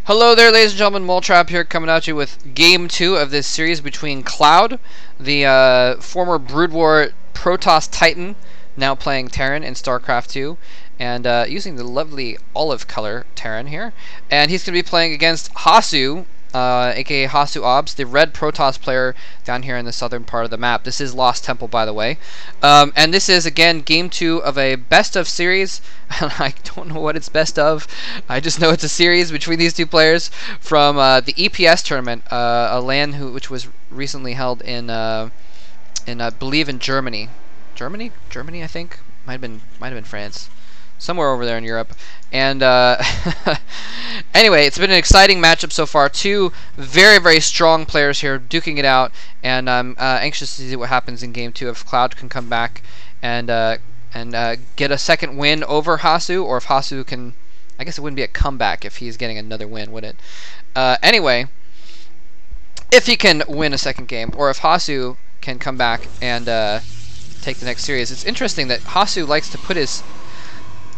Hello there, ladies and gentlemen. Moletrap here, coming at you with Game 2 of this series between ClouD, the former Brood War Protoss Titan, now playing Terran in StarCraft 2, and using the lovely olive color Terran here. And he's going to be playing against Hasu, aka Hasu Obs, the red Protoss player down here in the southern part of the map. This is Lost Temple, by the way. And this is, again, Game 2 of a best of series. I don't know what it's best of. I just know it's a series between these two players from the EPS tournament, a LAN which was recently held in I believe in Germany. Germany, I think. Might have been France. Somewhere over there in Europe. And anyway, it's been an exciting matchup so far. Two very, very strong players here duking it out, and I'm anxious to see what happens in Game 2 if ClouD can come back and get a second win over Hasu, or if Hasu can. I guess it wouldn't be a comeback if he's getting another win, would it? Anyway, if he can win a second game, or if Hasu can come back and take the next series. It's interesting that Hasu likes to put his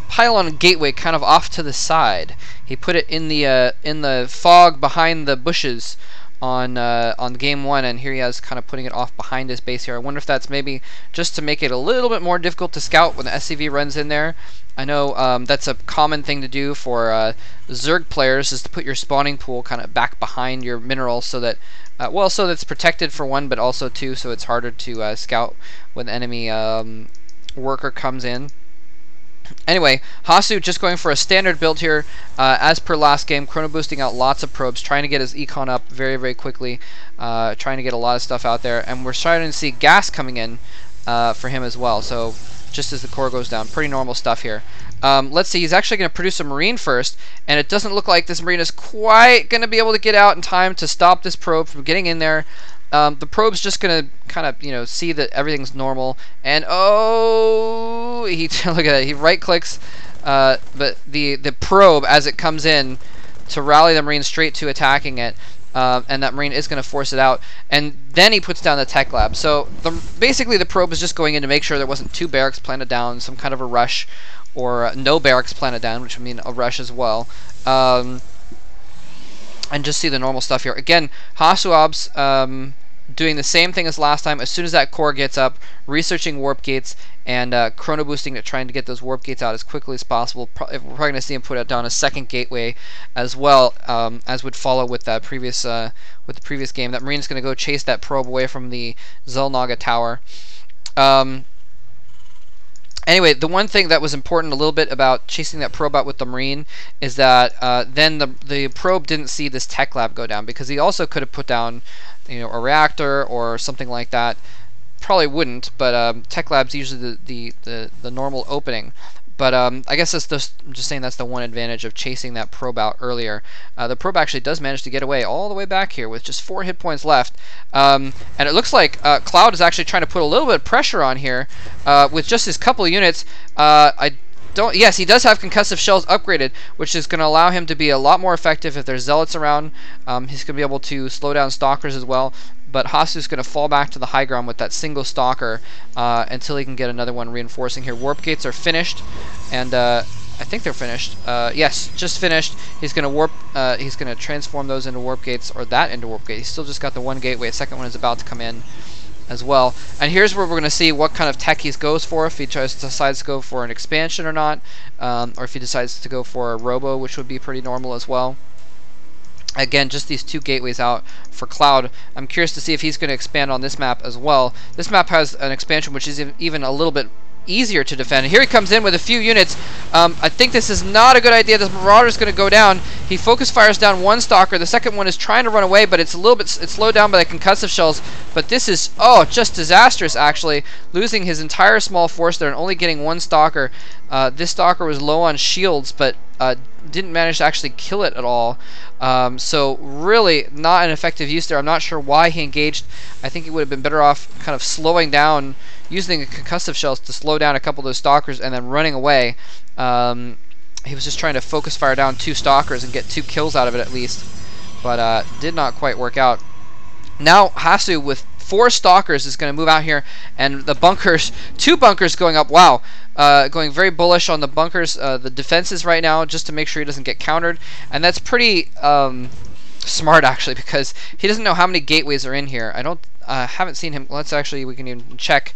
pylon gateway kind of off to the side. He put it in the fog behind the bushes on game 1, and here he is kind of putting it off behind his base here. I wonder if that's maybe just to make it a little bit more difficult to scout when the SCV runs in there. I know that's a common thing to do for Zerg players, is to put your spawning pool kind of back behind your mineral so that well, so that's protected for one, but also two, so it's harder to scout when the enemy worker comes in. Anyway, Hasu just going for a standard build here, as per last game, chrono boosting out lots of probes, trying to get his econ up very, very quickly, trying to get a lot of stuff out there, and we're starting to see gas coming in for him as well, so just as the core goes down. Pretty normal stuff here. Let's see, he's actually going to produce a Marine first, and it doesn't look like this Marine is quite going to be able to get out in time to stop this probe from getting in there. The probe's just gonna kind of, see that everything's normal, and oh, he look at that. He right clicks, but the probe as it comes in to rally the Marine straight to attacking it, and that Marine is gonna force it out, and then he puts down the tech lab. So basically the probe is just going in to make sure there wasn't two barracks planted down, some kind of a rush, or no barracks planted down, which would mean a rush as well. And just see the normal stuff here. Again, Hasu Obs doing the same thing as last time. As soon as that core gets up, researching warp gates and chrono boosting it, trying to get those warp gates out as quickly as possible. We're probably going to see him put down a second gateway as well, as would follow with that previous the previous game. That Marine's going to go chase that probe away from the Zelnaga tower. Anyway, the one thing that was important a little bit about chasing that probe out with the Marine is that then the probe didn't see this tech lab go down, because he also could have put down, a reactor or something like that. Probably wouldn't, but tech lab's usually the normal opening. But I guess I'm just saying that's the one advantage of chasing that probe out earlier. The probe actually does manage to get away all the way back here with just 4 hit points left. And it looks like ClouD is actually trying to put a little bit of pressure on here with just his couple of units. Yes, he does have concussive shells upgraded, which is going to allow him to be a lot more effective if there's zealots around. He's going to be able to slow down stalkers as well. But Hasu's going to fall back to the high ground with that single stalker until he can get another one reinforcing here. Warp gates are finished, and I think they're finished. Yes, just finished. He's going to warp. He's going to transform those into warp gates, or that into warp gates. He's still just got the one gateway. The second one is about to come in as well. And here's where we're going to see what kind of tech he goes for, if he decides to go for an expansion or not, or if he decides to go for a robo, which would be pretty normal as well. Again, just these 2 gateways out for ClouD. I'm curious to see if he's going to expand on this map as well. This map has an expansion which is even a little bit easier to defend. And here he comes in with a few units. I think this is not a good idea. This Marauder is going to go down. He focus fires down one stalker. The second one is trying to run away, but it's slowed down by the concussive shells. But this is, just disastrous, actually. Losing his entire small force there and only getting one stalker. This stalker was low on shields, but didn't manage to actually kill it at all. So really not an effective use there. I'm not sure why he engaged. I think he would have been better off kind of slowing down, using the concussive shells to slow down a couple of those stalkers and then running away. He was just trying to focus fire down 2 stalkers and get 2 kills out of it at least, but did not quite work out. Now Hasu with 4 stalkers is going to move out here, and the bunkers, 2 bunkers going up. Wow, going very bullish on the bunkers, the defenses right now, just to make sure he doesn't get countered, and that's pretty smart actually, because he doesn't know how many gateways are in here. Haven't seen him. Let's actually, we can even check.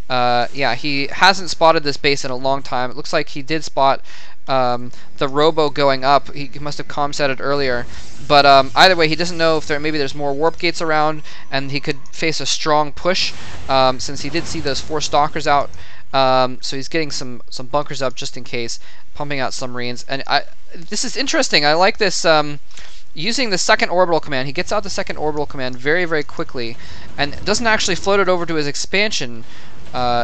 Yeah, he hasn't spotted this base in a long time. It looks like he did spot the robo going up. He must have comsetted earlier, but either way, he doesn't know if maybe there's more warp gates around, and he could face a strong push since he did see those 4 stalkers out. So he's getting some bunkers up just in case, pumping out some Marines. And this is interesting. I like this. Using the second orbital command, he gets out the second orbital command very, very quickly, and doesn't actually float it over to his expansion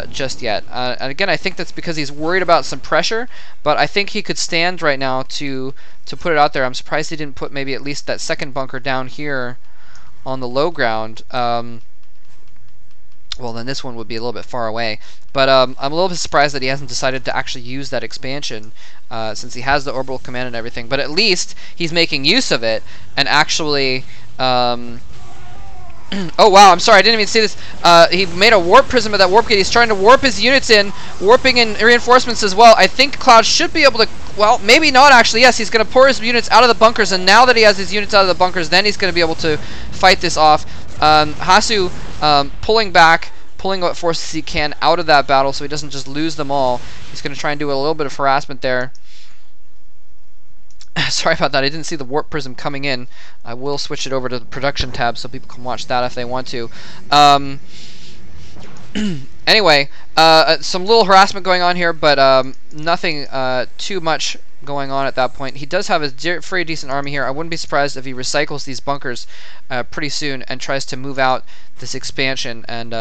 just yet. And again, I think that's because he's worried about some pressure, but I think he could stand right now to put it out there. I'm surprised he didn't put maybe at least that second bunker down here on the low ground. Well, then this one would be a little bit far away. But I'm a little bit surprised that he hasn't decided to actually use that expansion since he has the orbital command and everything. But at least he's making use of it and actually... oh wow, I'm sorry, I didn't even see this. He made a warp prism of that warp gate. He's trying to warp his units in, warping in reinforcements as well. I think ClouD should be able to, well, maybe not actually. Yes, he's going to pour his units out of the bunkers, and now that he has his units out of the bunkers, then he's going to be able to fight this off. Hasu pulling back, pulling what forces he can out of that battle so he doesn't just lose them all. He's going to try and do a little bit of harassment there. Sorry about that, I didn't see the warp prism coming in. I will switch it over to the production tab so people can watch that if they want to. Anyway, some little harassment going on here, but nothing too much going on at that point. He does have a very decent army here. I wouldn't be surprised if he recycles these bunkers pretty soon and tries to move out this expansion, and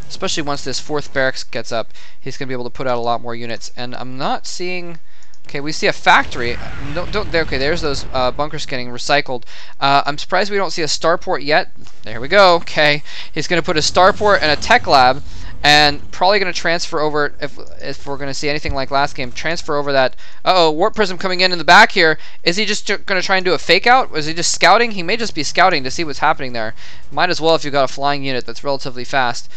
especially once this 4th barracks gets up, he's going to be able to put out a lot more units. And I'm not seeing... Okay, we see a factory. Okay, there's those bunkers getting recycled. I'm surprised we don't see a starport yet. There we go. Okay, he's going to put a starport and a tech lab, and probably going to transfer over, if we're going to see anything like last game, transfer over that. Uh-oh, warp prism coming in the back here. Is he just going to try and do a fake out? Is he just scouting? He may just be scouting to see what's happening there. Might as well if you've got a flying unit that's relatively fast.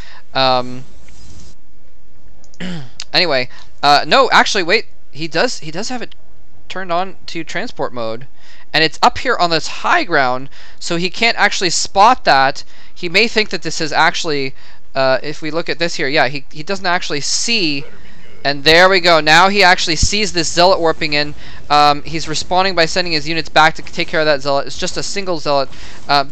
Anyway, no, actually, wait. He does have it turned on to transport mode, and it's up here on this high ground, so he can't actually spot that. He may think that this is actually, if we look at this here, yeah, he doesn't actually see, and there we go. Now he actually sees this zealot warping in. He's responding by sending his units back to take care of that zealot. It's just a single zealot.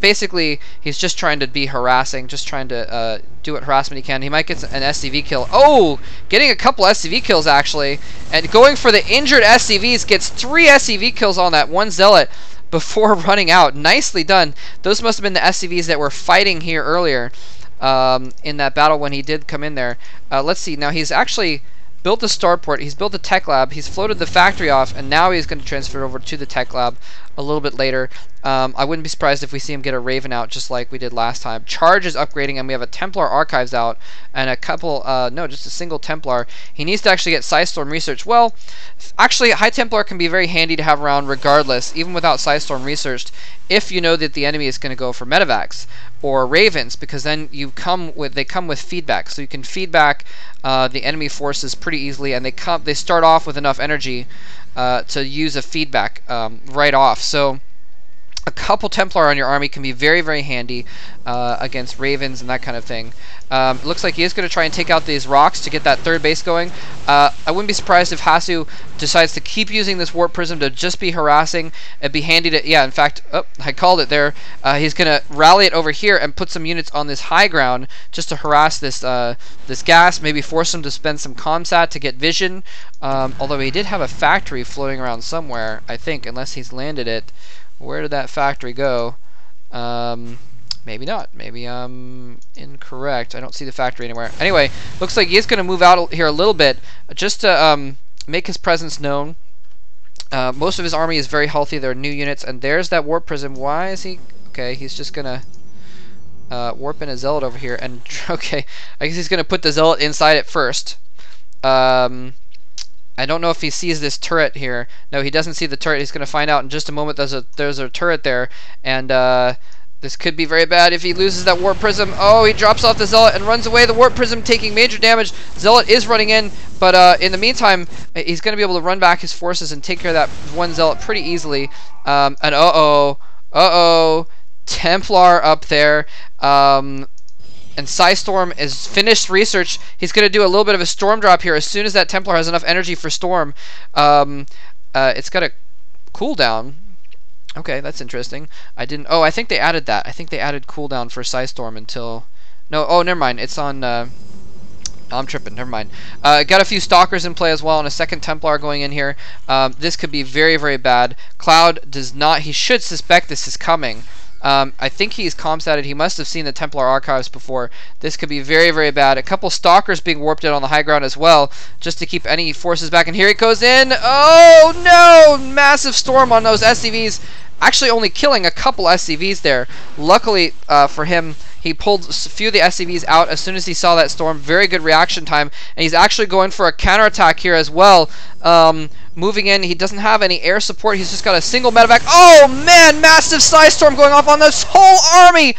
Basically, he's just trying to be harassing, just trying to do what harassment he can. He might get an SCV kill. Oh, getting a couple SCV kills actually, and going for the injured SCVs, gets 3 SCV kills on that one zealot before running out. Nicely done. Those must have been the SCVs that were fighting here earlier in that battle when he did come in there. Let's see. Now he's actually built the starport, he's built the tech lab, he's floated the factory off, and now he's going to transfer over to the tech lab a little bit later. I wouldn't be surprised if we see him get a Raven out just like we did last time. Charge is upgrading, and we have a Templar Archives out, and a couple, no, just a single Templar. He needs to actually get Psystorm Research. Well, actually, High Templar can be very handy to have around regardless, even without Psystorm researched, if you know that the enemy is going to go for Medivacs or Ravens, because then they come with feedback, so you can feedback the enemy forces pretty easily, and they start off with enough energy to use a feedback right off. So a couple Templar on your army can be very, very handy against Ravens and that kind of thing. It looks like he is going to try and take out these rocks to get that 3rd base going. I wouldn't be surprised if Hasu decides to keep using this warp prism to just be harassing. It'd be handy to, yeah, in fact, oh, I called it there. He's going to rally it over here and put some units on this high ground just to harass this this gas, maybe force him to spend some comsat to get vision. Although he did have a factory floating around somewhere, I think, unless he's landed it. Where did that factory go? Maybe not. Maybe I'm incorrect. I don't see the factory anywhere. Anyway, looks like he is going to move out here a little bit just to make his presence known. Most of his army is very healthy. There are new units, and there's that warp prism. Why is he... Okay, he's just going to warp in a zealot over here. And okay, I guess he's going to put the zealot inside it first. I don't know if he sees this turret here. No, he doesn't see the turret. He's going to find out in just a moment. There's a turret there, and This could be very bad if he loses that Warp Prism. Oh, he drops off the Zealot and runs away. The Warp Prism taking major damage. Zealot is running in, but in the meantime, he's going to be able to run back his forces and take care of that one Zealot pretty easily. And uh-oh, Templar up there. And Psystorm is finished research. He's going to do a little bit of a Storm drop here as soon as that Templar has enough energy for Storm. It's got a cooldown. Okay, that's interesting. Oh, I think they added that. I think they added cooldown for Psystorm until... No, oh, never mind. It's on... I'm tripping. Never mind. Got a few Stalkers in play as well, and a second Templar going in here. This could be very, very bad. ClouD does not... He should suspect this is coming. I think he's comstatted. He must have seen the Templar archives before. This could be very, very bad. A couple Stalkers being warped in on the high ground as well, just to keep any forces back. And here he goes in. Oh, no! Massive Storm on those SCVs. Actually only killing a couple SCVs there. Luckily for him, he pulled a few of the SCVs out as soon as he saw that Storm. Very good reaction time. And he's actually going for a counterattack here as well. Moving in. He doesn't have any air support. He's just got a single medevac. Oh, man! Massive Psystorm going off on this whole army!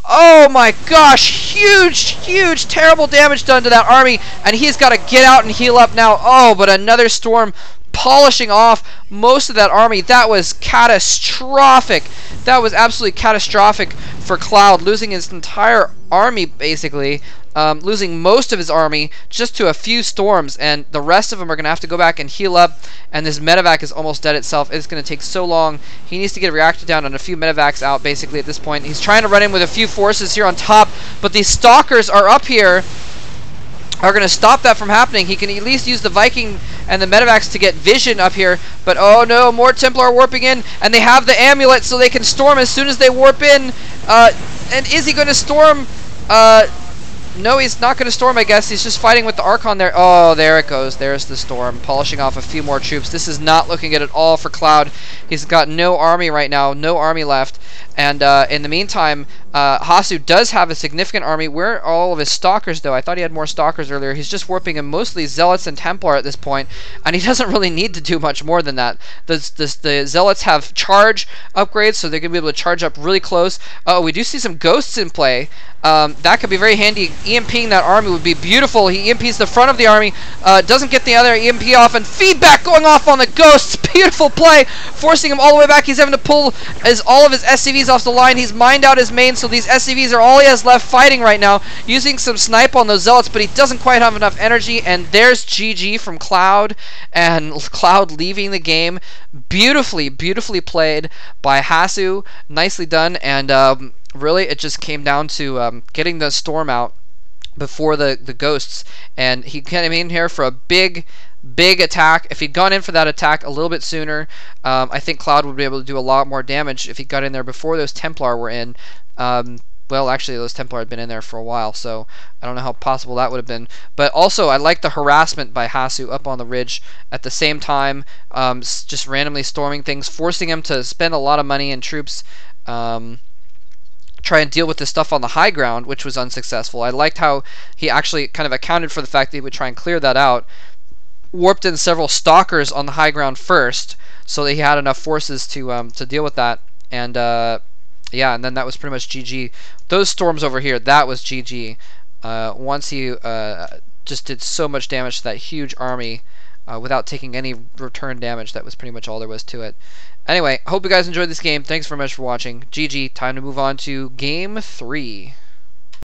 Oh my gosh! Huge, huge, terrible damage done to that army. And he's got to get out and heal up now. Oh, but another Storm polishing off most of that army. That was catastrophic. That was absolutely catastrophic for ClouD, losing his entire army basically, losing most of his army just to a few Storms, and the rest of them are going to have to go back and heal up, and this medevac is almost dead itself. It's going to take so long. He needs to get a reactor down and a few medevacs out basically at this point. He's trying to run in with a few forces here on top, but these Stalkers are up here, are going to stop that from happening. He can at least use the Viking and the medevacs to get vision up here, but oh no, more Templar are warping in, and they have the amulet so they can storm as soon as they warp in. And is he going to storm? No, he's not going to storm, I guess. He's just fighting with the Archon there. Oh, there it goes. There's the storm, polishing off a few more troops. This is not looking good at all for ClouD. He's got no army right now, no army left. And in the meantime, Hasu does have a significant army. Where are all of his Stalkers, though? I thought he had more Stalkers earlier. He's just warping in mostly Zealots and Templar at this point, and he doesn't really need to do much more than that. The Zealots have charge upgrades, so they're going to be able to charge up really close. Oh, we do see some Ghosts in play. That could be very handy. EMPing that army would be beautiful. He EMPs the front of the army, doesn't get the other EMP off, and feedback going off on the Ghosts. Beautiful play, forcing him all the way back. He's having to pull all of his SCVs off the line. He's mined out his main, so these SCVs are all he has left fighting right now, using some snipe on those Zealots, but he doesn't quite have enough energy, and there's GG from ClouD, and ClouD leaving the game. Beautifully, beautifully played by Hasu. Nicely done, and really, it just came down to getting the storm out before the Ghosts, and he came in here for a big attack. If he'd gone in for that attack a little bit sooner, I think ClouD would be able to do a lot more damage if he got in there before those Templar were in. Well, actually, those Templar had been in there for a while, so I don't know how possible that would have been. But also, I like the harassment by Hasu up on the ridge at the same time, just randomly storming things, forcing him to spend a lot of money and troops, try and deal with this stuff on the high ground, which was unsuccessful. I liked how he actually kind of accounted for the fact that he would try and clear that out, warped in several Stalkers on the high ground first, so that he had enough forces to deal with that, and yeah, and then that was pretty much GG. Those storms over here, that was GG. Once he just did so much damage to that huge army without taking any return damage, that was pretty much all there was to it. Anyway, hope you guys enjoyed this game. Thanks very much for watching. GG. Time to move on to Game 3.